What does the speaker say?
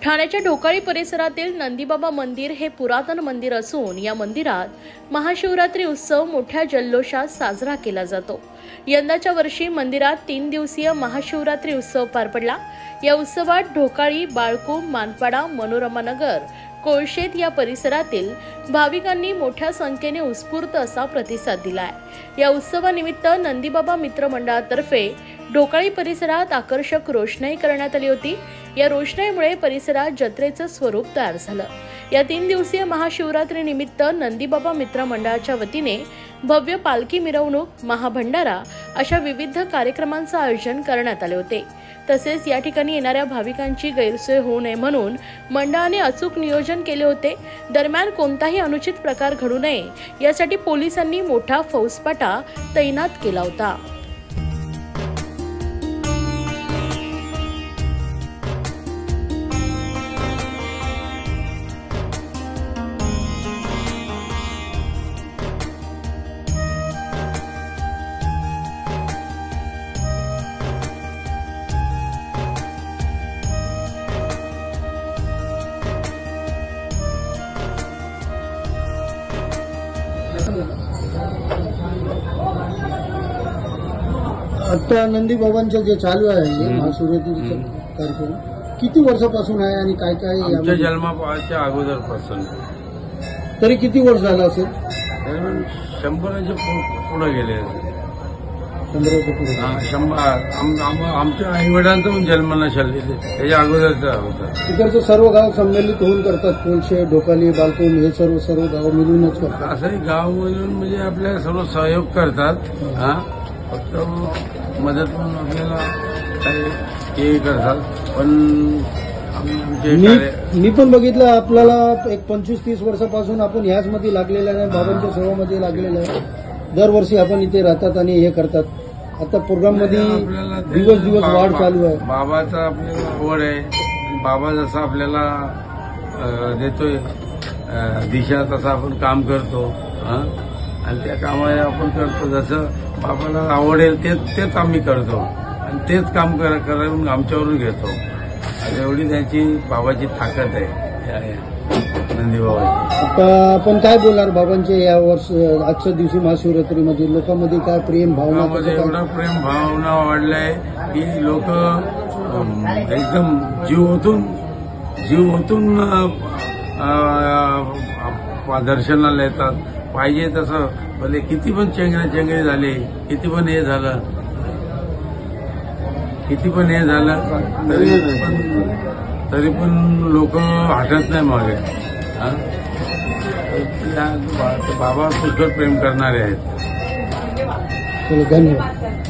ठाण्याच्या ढोकाळी परिसरातील नंदीबाबा मंदिर हे पुरातन मंदिर असून या मंदिरात महाशिवरात्री उत्सव मोठ्या जल्लोषात साजरा केला जातो। यंदाच्या वर्षी मंदिरात 3 दिवसीय महाशिवरात्री उत्सव पार पडला। या उत्सवात ढोकाळी, बाळकूम, मानपाडा, मनोरमा नगर, कोळशेत या परिसरातील भाविकांनी मोठ्या संख्येने उत्स्फूर्त असा प्रतिसाद दिलाय। या उत्सवानिमित्त नंदीबाबा मित्र मंडळातर्फे ढोकाळी परिसरात आकर्षक रोषणाई करण्यात आली होती। या रोषणाईमुळे परिसरात जत्रेचं स्वरूप तयार झालं। या 3 दिवसीय महाशिवरात्री निमित्त नंदीबाबा मित्र मंडळाच्या वतीने भव्य पालखी मिरवणूक, महाभंडारा अशा विविध कार्यक्रमांचं आयोजन करण्यात आले होते। तसेच या ठिकाणी येणाऱ्या भाविकांची गैरसोय होऊ नये म्हणून मंडळाने अचूक नियोजन केले होते। दरम्यान कोणताही अनुचित प्रकार घडू नये यासाठी पोलिसांनी मोठा फौजफाटा तैनात केला होता। आता नंदीबाबांचं जे चालू आहे महाशिवरात्रीचा कार्यक्रम किती वर्षापासून आहे आणि काय काय आमच्या जन्माच्या अगोदरपासून? तरी किती वर्ष झालं असेल? 100च्या पुढे गेले। 100 वर्ष पुढे? 100। आमच्या आई वडिलांचा पण जन्म नसेल, त्याच्या अगोदरचा होता। तिकडचं सर्व गाव संमेलित होऊन करतात, कोळशे, ढोकाली, बालकूम हे सर्व गाव मिळूनच करतात। असंही गाव मिळून म्हणजे आपल्याला सर्व सहयोग करतात। फक्त मदत म्हणून आपल्याला काही हे करतात, पण मी पण बघितलं आपल्याला एक 25-30 वर्षापासून आपण ह्याच मध्ये लागलेला आहे, बाबांच्या सेवामध्ये लागलेला आहे। दरवर्षी आपण इथे राहतात आणि हे करतात। आता प्रोग्राम मध्ये दिवस वाढ चालू आहे। बाबाचा आपल्याला आवड आहे, बाबा जसा आपल्याला देतोय दिशा तसा आपण काम करतो आणि त्या कामाला आपण करतो। जसं बाबाला आवडेल तेच आम्ही करतो आणि तेच काम करून आमच्यावरून घेतो। एवढी त्याची बाबाची ताकद आहे नंदीबाबाची। आता आपण काय बोलणार बाबांचे या आजच्या दिवशी महाशिवरात्रीमध्ये लोकांमध्ये काय प्रेम भावना? एवढा प्रेम भावना वाढलाय की लोक एकदम जीव ओतून दर्शनाला येतात। पाहिजे तसं भले किती पण चेंगरे झाले, किती पण हे झालं तरी पण लोक हटत नाही मागे। बाबा पुष्कळ प्रेम करणारे आहेत। धन्यवाद।